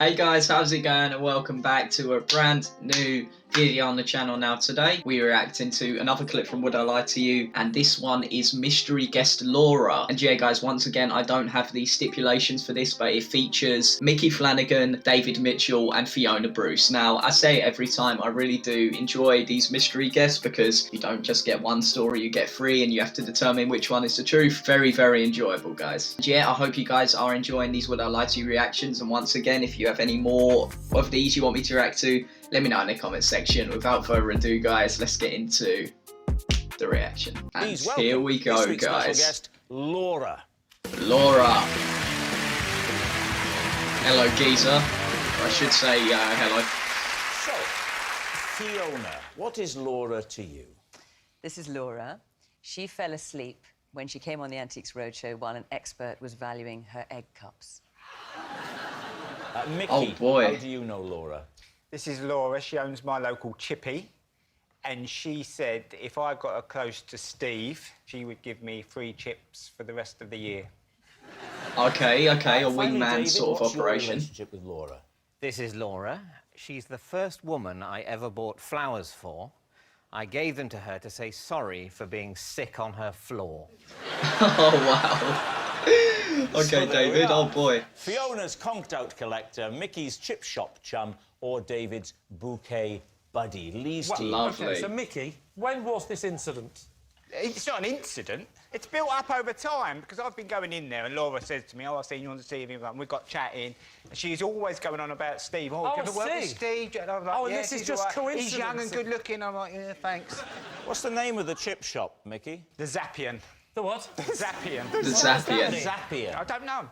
Hey guys, how's it going? And welcome back to a brand new video on the channel. Now today we're reacting to another clip from Would I Lie to You, and this one is mystery guest Laura. And yeah guys, once again I don't have the stipulations for this, but it features Micky Flanagan, David Mitchell and Fiona Bruce. Now I say it every time, I really do enjoy these mystery guests because you don't just get one story, you get three and you have to determine which one is the truth. Very, very enjoyable guys. And yeah, I hope you guys are enjoying these Would I Lie to You reactions, and once again, if you have any more of these you want me to react to, let me know in the comment section. Without further ado guys, let's get into the reaction. And here we go guys. Special guest, Laura. Laura. Hello geezer. I should say hello. So, Fiona, what is Laura to you? This is Laura. She fell asleep when she came on the Antiques Roadshow while an expert was valuing her egg cups. Micky, oh boy. How do you know Laura? This is Laura. She owns my local chippy, and she said if I got her close to Steve, she would give me free chips for the rest of the year. Okay, a Finally, wingman David, sort of what's your operation. relationship with Laura? This is Laura. She's the first woman I ever bought flowers for. I gave them to her to say sorry for being sick on her floor. Oh wow. Okay, So David, oh boy. Fiona's conked-out collector, Micky's chip shop chum, or David's bouquet buddy. Lee's team. Lovely. Okay, so Micky, when was this incident? It's not an incident. It's built up over time because I've been going in there and Laura says to me, "Oh, I've seen you on the TV," and we got chatting. And she's always going on about Steve. "Oh, do you ever work with Steve?" And I'm like, Oh, and "Yeah, this is he's just all right. He's young and coincidence. good looking." I'm like, "Yeah, thanks." What's the name of the chip shop, Micky? The Zappian. The what? Zappian. The Zappian. Zapier. I don't know.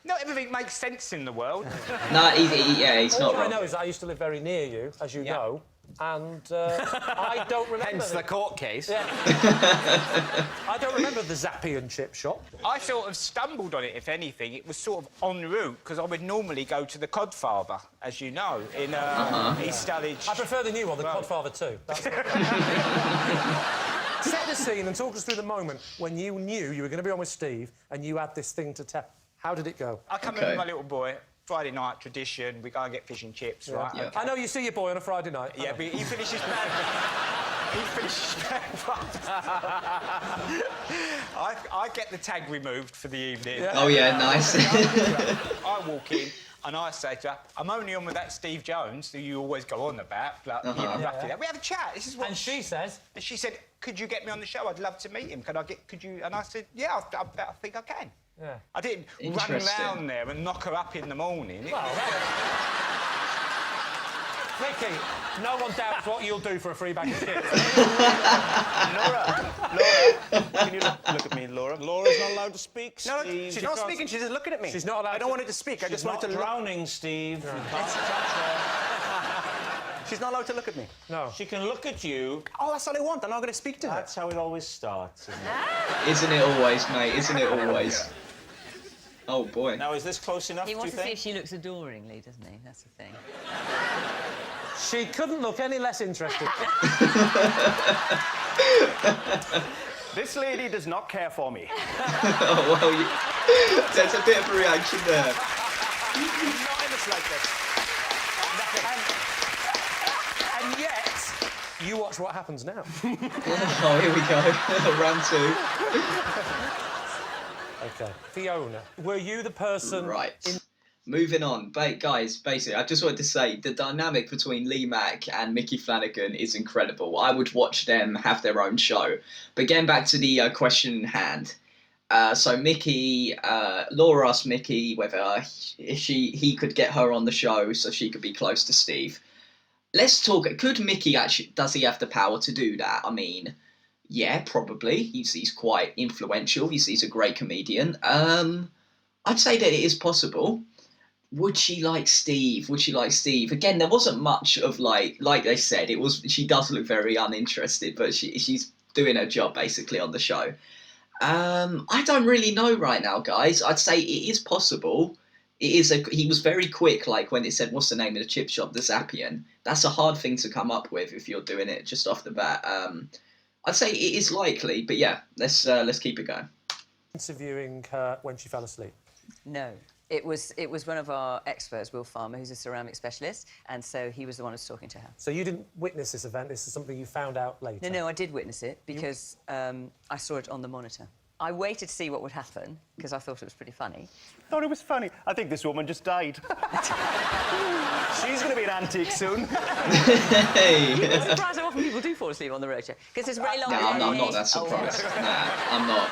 Not everything makes sense in the world. No, he's All not I wrong. know is I used to live very near you, as you Yeah. know, and I don't remember. Hence the court case. Yeah. I don't remember the Zappian chip shop. I sort of stumbled on it, if anything. It was sort of en route, because I would normally go to the Codfather, as you know, in East Dulwich. I prefer the new one, the Codfather 2. Set the scene and talk us through the moment when you knew you were going to be on with Steve and you had this thing to tell. How did it go? I come in with my little boy, Friday night tradition, we go and get fish and chips, right? Yeah. Okay. I know you see your boy on a Friday night. Yeah, but he finishes He finishes I get the tag removed for the evening. Oh yeah, nice. I walk in and I say to her, "I'm only on with that Steve Jones who you always go on about." Like, you know, roughly that. We have a chat. This is what. And she says, And she said, "Could you get me on the show? I'd love to meet him. Could you?" And I said, "Yeah, I think I can." yeah. I didn't run Interesting. round there and knock her up in the morning. Well, Micky, no one doubts what you'll do for a free bag of chips. Laura, can you look at me, Laura? Laura's not allowed to speak, No, Steve. she's not speaking. She's just looking at me. She's not allowed I don't to- want her to speak. I She's just not wanted to look. drowning, Steve. You can't touch her. She's not allowed to look at me. No. She can look at you. Oh, that's all I want. I'm not going to speak to her. That's how it always starts, isn't it? Isn't it always, mate? Isn't it always? Oh boy. Now, is this close enough, He do you wants to see think? if she looks adoringly, doesn't he? That's the thing. She couldn't look any less interested. This lady does not care for me. Oh well, there's a bit of a reaction there. Not in the slightest. And yet, you watch what happens now. Oh, here we go. Round two. Okay. Fiona, were you the person... Right. Moving on, guys, basically, I just wanted to say the dynamic between Lee Mack and Micky Flanagan is incredible. I would watch them have their own show. But getting back to the question in hand, so Micky, Laura asked Micky whether he could get her on the show so she could be close to Steve. Let's talk, could Micky actually, does he have the power to do that? I mean, yeah, probably. He's quite influential. He's a great comedian. I'd say that it is possible. Would she like Steve? Would she like Steve? Again, there wasn't much of like they said, it was, she does look very uninterested, but she's doing her job basically on the show. I don't really know right now, guys. I'd say it is possible. He was very quick, like when it said, what's the name of the chip shop, the Zappian. That's a hard thing to come up with if you're doing it just off the bat. I'd say it is likely, but yeah, let's keep it going. Interviewing her when she fell asleep. No. It was one of our experts, Will Farmer, who's a ceramic specialist, and so he was the one who was talking to her. So you didn't witness this event, this is something you found out later? No, I did witness it because I saw it on the monitor. I waited to see what would happen because I thought it was pretty funny. Thought it was funny. I think this woman just died. She's going to be an antique soon. Hey. I'm surprised how often people do fall asleep on the roadshow because it's a very long No, day. I'm not that surprised. Nah, I'm not.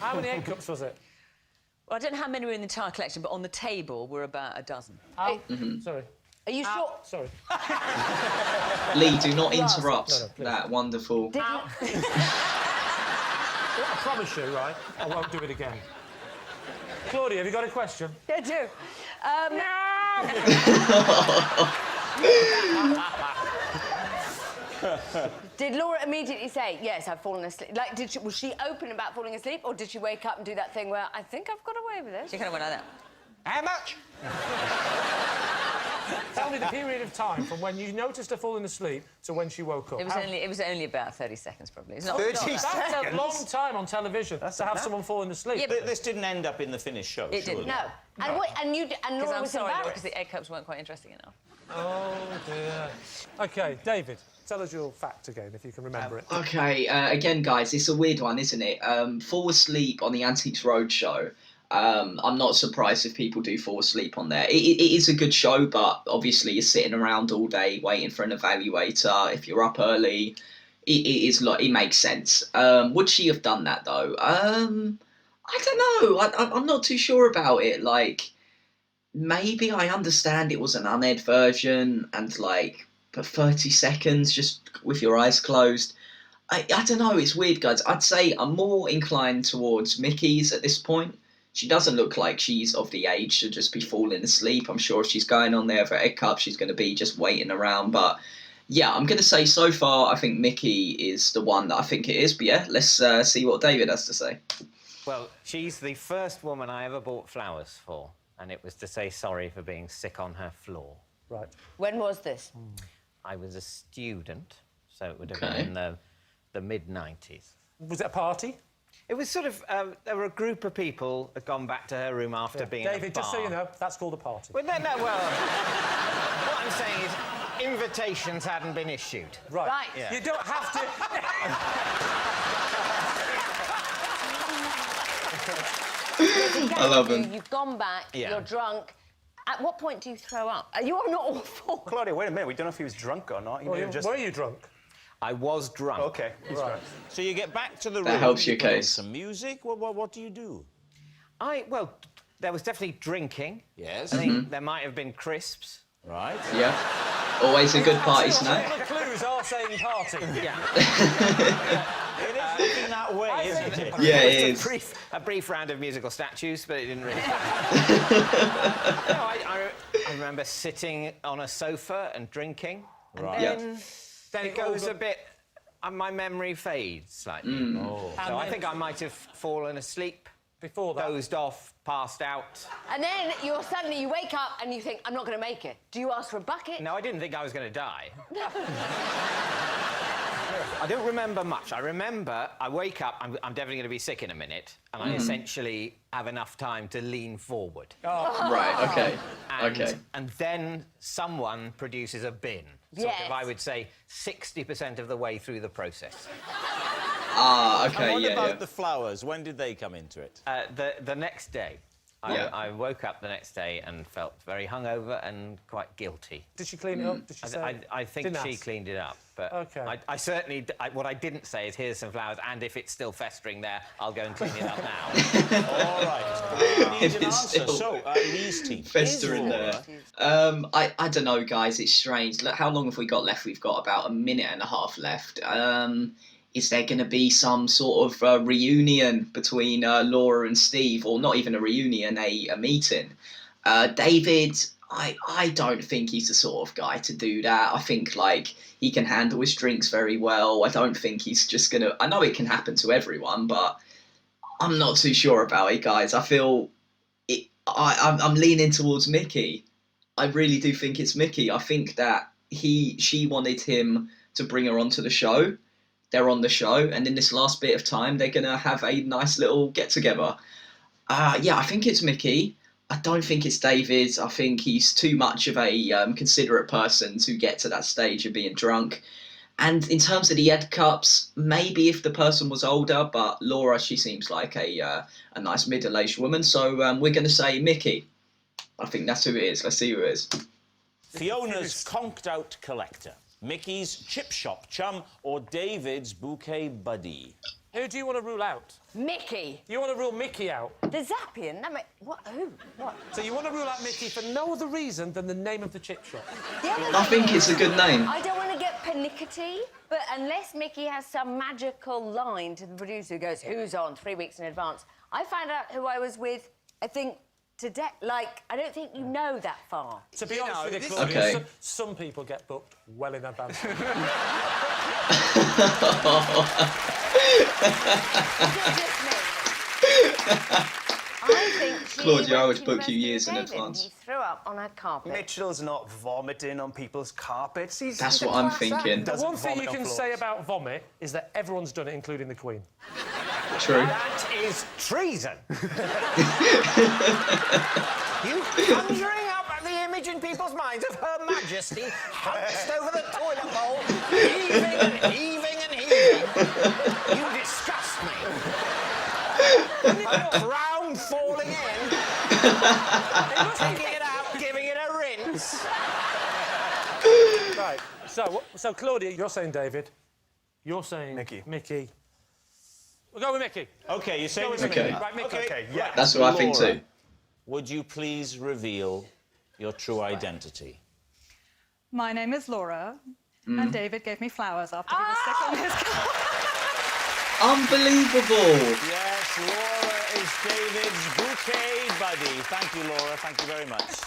How many egg cups was it? Well, I don't know how many were in the entire collection, but on the table were about a dozen. Sorry. Are you sure? Sorry. Lee, do not interrupt No, please. that wonderful... I promise you, right, I won't do it again. Claudia, have you got a question? I do. Did Laura immediately say, yes, I've fallen asleep? Like, was she open about falling asleep, or did she wake up and do that thing where I think I've got away with this? She kind of went like that. How much? Tell me the period of time from when you noticed her falling asleep to when she woke up. It was only about 30 seconds, probably. It's not, 30 not that. That's a long time on television to have someone falling asleep. Yeah, but- This didn't end up in the finished show, It surely. didn't. No. And, and Laura I'm was sorry, embarrassed. because the egg cups weren't quite interesting enough. Oh, dear. OK, David, tell us your fact again, if you can remember it. Okay, again, guys, it's a weird one, isn't it? Fall asleep on the Antiques Roadshow. I'm not surprised if people do fall asleep on there. It is a good show, but obviously you're sitting around all day waiting for an evaluator. If you're up early, it makes sense. Would she have done that though? I don't know. I'm not too sure about it. Like, maybe I understand it was an uned version and like for 30 seconds just with your eyes closed. I don't know. It's weird, guys. I'd say I'm more inclined towards Micky's at this point. She doesn't look like she's of the age to just be falling asleep. I'm sure if she's going on there for egg cup, she's going to be just waiting around. But yeah, I'm going to say so far, I think Micky is the one that I think it is. But yeah, let's see what David has to say. Well, she's the first woman I ever bought flowers for, and it was to say sorry for being sick on her floor. Right. When was this? I was a student, so it would have Okay. been in the mid-90s. Was it a party? It was sort of, there were a group of people that had gone back to her room after being in a David, bar. just so you know, that's called a party. Well, no, well, what I'm saying is invitations hadn't been issued. Right. Right. Yeah. You don't have I love him. You've gone back, Yeah. you're drunk. At what point do you throw up? You are not awful. Claudia, wait a minute. We don't know if he was drunk or not. He may have just... Were you drunk? I was drunk. OK, he's drunk. So you get back to the room. That helps your you put on case. some music. What do you do? Well, there was definitely drinking. Yes. I think there might have been crisps. Right. Yeah. Always a good party All snack. the clues are saying party. Yeah. It is looking that way, isn't it? Yeah, it It is. was a brief round of musical statues, but it didn't really. No, I remember sitting on a sofa and drinking. And Right. then it goes a bit. My memory fades slightly. Oh. So I think I might have fallen asleep, Before that. dozed off, passed out. And then you wake up and you think, I'm not going to make it. Do you ask for a bucket? No, I didn't think I was going to die. I don't remember much. I remember I wake up, I'm definitely going to be sick in a minute, and I essentially have enough time to lean forward. Right, okay. And, Okay. and then someone produces a bin. Sort Yes. of, I would say, 60% of the way through the process. Ah, And okay, what yeah, about yeah. the flowers? When did they come into it? The next day, Yeah. I woke up the next day and felt very hungover and quite guilty. Did she clean it up? Did she say? I think Didn't she ask. cleaned it up, but OK. I certainly... what I didn't say is, here's some flowers, and if it's still festering there, I'll go and clean it up now. All right. Need If an it's answer. still So, Lee's team. Festering Is there. Laura- I don't know, guys. It's strange. Look, how long have we got left? We've got about a minute and a half left. Is there going to be some sort of reunion between Laura and Steve, or not even a reunion, a meeting? David, I don't think he's the sort of guy to do that. I think like he can handle his drinks very well. I don't think he's just gonna. I know it can happen to everyone, but I'm not too sure about it, guys. I feel it. I'm leaning towards Micky. I really do think it's Micky. I think that she wanted him to bring her onto the show. They're on the show, and in this last bit of time, they're gonna have a nice little get together. Yeah, I think it's Micky. I don't think it's David. I think he's too much of a considerate person to get to that stage of being drunk. And in terms of the Ed Cups, maybe if the person was older, but Laura, she seems like a nice middle-aged woman. So we're going to say Micky. I think that's who it is. Let's see who it is. Fiona's conked-out collector, Micky's chip shop chum, or David's bouquet buddy? Who do you want to rule out? Micky. You want to rule Micky out? The Zappian? That what? Who? What? So you want to rule out Micky for no other reason than the name of the chip shop? I think it's a good name. I don't want to get pernickety, but unless Micky has some magical line to the producer who goes, who's on 3 weeks in advance, I found out who I was with, I think, today. Like, I don't think you know that far. To be honest with you, Okay. Claudia, some people get booked well in advance. I think she Claudia, I went would to book you university years with in David, advance. and he threw up on her carpet. Mitchell's not vomiting on people's carpets. That's what I'm thinking. The one thing vomit you on can floors. say about vomit is that everyone's done it, including the Queen. True. That is treason. You conjuring up the image in people's minds of Her Majesty hunched over the toilet bowl, heaving and heaving and heaving. You disgust me. Crown falling in, taking it out, giving it a rinse. Right. So Claudia, you're saying David. You're saying Micky. Micky. We'll go with Micky. OK, you're saying Go it's with Okay. Micky. Right, Micky. Okay, yeah. That's what I think Laura, too. would you please reveal your true identity? My name is Laura, and David gave me flowers after he was sick on his car. Unbelievable. Yes, Laura is David's bouquet buddy. Thank you, Laura. Thank you very much.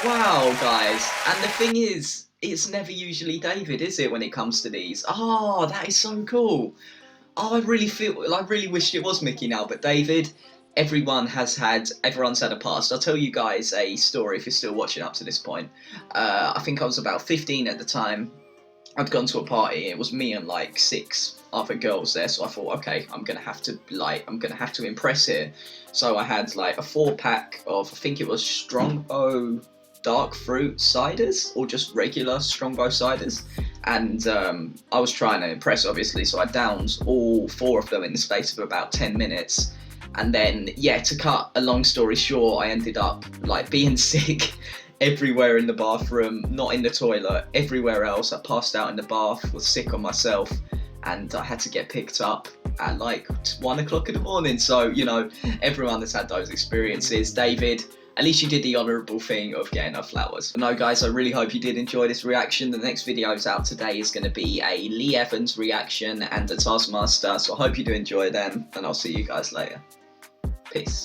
Wow, guys. And the thing is, it's never usually David, is it, when it comes to these? Oh, that is so cool. Oh, I really wished it was Micky now, but David, everyone's had a past. I'll tell you guys a story if you're still watching up to this point. I think I was about 15 at the time. I'd gone to a party. It was me and like 6 other girls there, so I thought, okay, I'm gonna have to impress here. So I had like a 4-pack of, I think it was Strongbow dark fruit ciders, or just regular Strongbow ciders, and I was trying to impress, obviously, so I downed all 4 of them in the space of about 10 minutes. And then, yeah, to cut a long story short, I ended up like being sick everywhere in the bathroom, not in the toilet, everywhere else. I passed out in the bath, was sick on myself, and I had to get picked up at like 1 o'clock in the morning. So, you know, everyone has had those experiences. David, at least you did the honourable thing of getting her flowers. No, guys, I really hope you did enjoy this reaction. The next video's out today is going to be a Lee Evans reaction and a Taskmaster, so I hope you do enjoy them, and I'll see you guys later. Peace.